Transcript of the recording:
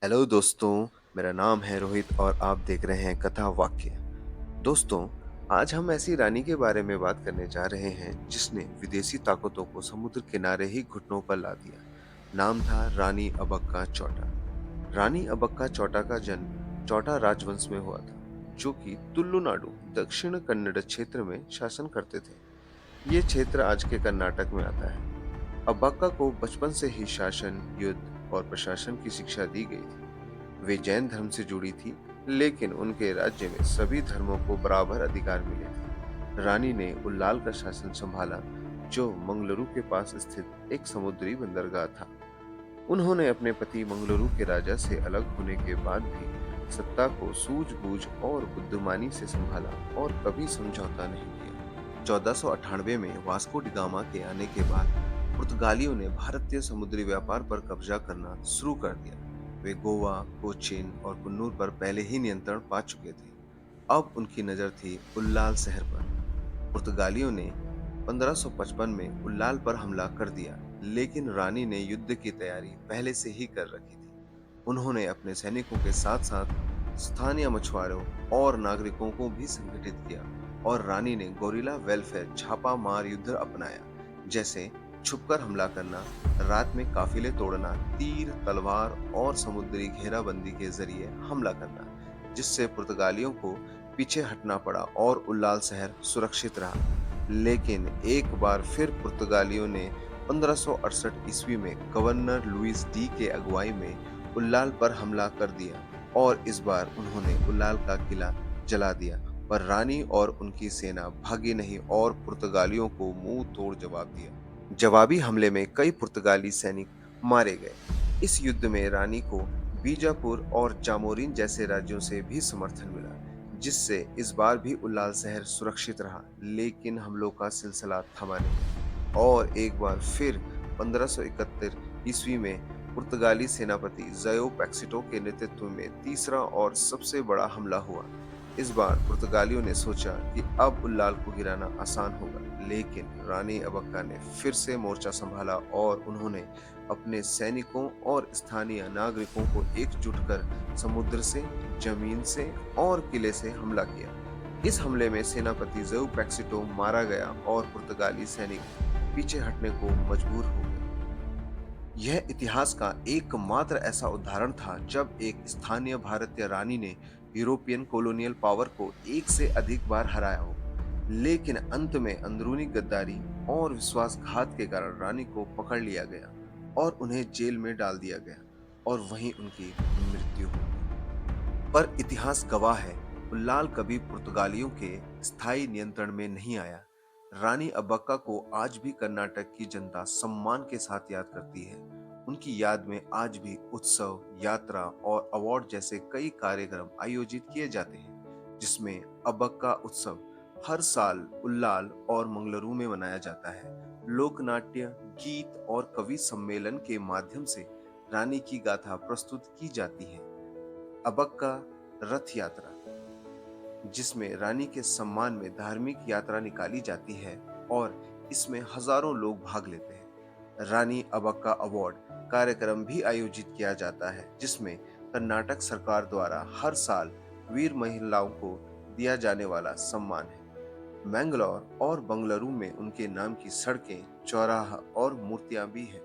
Hello दोस्तों, मेरा नाम है रोहित और आप देख रहे हैं कथा वाक्य। दोस्तों, आज हम ऐसी रानी के बारे में बात करने जा रहे हैं जिसने विदेशी ताकतों को समुद्र किनारे ही घुटनों पर ला दिया। नाम था रानी अबक्का चौटा। रानी अबक्का चौटा का जन्म चौटा राजवंश में हुआ था, जो कि तुलुनाडु दक्षिण कन्नड़ क्षेत्र में शासन करते थे। ये क्षेत्र आज के कर्नाटक में आता है। अबक्का को बचपन से ही शासन, युद्ध और प्रशासन की शिक्षा दी गई थी। वे जैन धर्म से जुड़ी थी, लेकिन उनके राज्य में सभी धर्मों को बराबर अधिकार मिले थे। रानी ने उल्लाल का शासन संभाला, जो मंगलुरु के पास स्थित एक समुद्री बंदरगाह था। उन्होंने अपने पति मंगलुरु के राजा से अलग होने के बाद भी सत्ता को सूझबूझ और बुद्धिमानी से संभाला और कभी समझौता नहीं किया। 1498 में वास्को डी गामा के आने के बाद पुर्तगालियों ने भारतीय समुद्री व्यापार पर कब्जा करना शुरू कर दिया। वे गोवा, कोचीन और कुन्नूर पर पहले ही नियंत्रण पा चुके थे। अब उनकी नजर थी उल्लाल शहर पर। पुर्तगालियों ने 1555 में उल्लाल पर हमला कर दिया, लेकिन रानी ने युद्ध की तैयारी पहले से ही कर रखी थी। उन्होंने अपने सैनिकों के साथ-साथ स्थानीय मछुआरों और नागरिकों को भी संगठित किया और रानी ने गोरिल्ला वेलफेयर छापा मार युद्ध अपनाया, जैसे छुपकर हमला करना, रात में काफिले तोड़ना, तीर, तलवार और समुद्री घेराबंदी के जरिए हमला करना, जिससे पुर्तगालियों को पीछे हटना पड़ा और उल्लाल शहर सुरक्षित रहा। लेकिन एक बार फिर पुर्तगालियों ने 1568 ईस्वी में गवर्नर लुइस डी के अगुवाई में उल्लाल पर हमला कर दिया और इस बार उन्होंने उल्लाल का किला जला दिया। पर रानी और उनकी सेना भागी नहीं और पुर्तगालियों को मुंह तोड़ जवाब दिया। जवाबी हमले में कई पुर्तगाली सैनिक मारे गए। इस युद्ध में रानी को बीजापुर और जामोरिन जैसे राज्यों से भी समर्थन मिला, जिससे इस बार भी उल्लाल शहर सुरक्षित रहा। लेकिन हमलों का सिलसिला थमा नहीं और एक बार फिर 1571 ईस्वी में पुर्तगाली सेनापति जयो पैक्सिटो के नेतृत्व में तीसरा और सबसे बड़ा हमला हुआ। इस बार पुर्तगालियों ने सोचा कि अब उल्लाल को गिराना आसान होगा, लेकिन रानी अबक्का ने फिर से मोर्चा संभाला और उन्होंने अपने सैनिकों और स्थानीय नागरिकों को एकजुट कर समुद्र से, जमीन से और किले से हमला किया। इस हमले में सेनापति जऊ पैक्सिटो मारा गया और पुर्तगाली सैनिक पीछे हटने को मजबूर हो गए। यह इतिहास का एकमात्र ऐसा उदाहरण था जब एक स्थानीय भारतीय रानी ने यूरोपियन कॉलोनियल पावर को एक से अधिक बार हराया हो। लेकिन अंत में अंदरूनी गद्दारी और विश्वासघात के कारण रानी को पकड़ लिया गया और उन्हें जेल में डाल दिया गया और वहीं उनकी मृत्यु हो गई। पर इतिहास गवाह है, उल्लाल कभी पुर्तगालियों के स्थायी नियंत्रण में नहीं आया। रानी अब्बक्का को आज भी कर्नाटक की जनता सम्मान के साथ याद करती है। उनकी याद में आज भी उत्सव, यात्रा और अवार्ड जैसे कई कार्यक्रम आयोजित किए जाते हैं, जिसमें अब्बक्का उत्सव हर साल उल्लाल और मंगलुरु में मनाया जाता है। लोक नाट्य, गीत और कवि सम्मेलन के माध्यम से रानी की गाथा प्रस्तुत की जाती है। अबक्का रथ यात्रा, जिसमें रानी के सम्मान में धार्मिक यात्रा निकाली जाती है और इसमें हजारों लोग भाग लेते हैं। रानी अबक्का अवार्ड कार्यक्रम भी आयोजित किया जाता है, जिसमें कर्नाटक सरकार द्वारा हर साल वीर महिलाओं को दिया जाने वाला सम्मान है। मैंगलोर और बंगलुरु में उनके नाम की सड़कें, चौराहा और मूर्तियां भी हैं।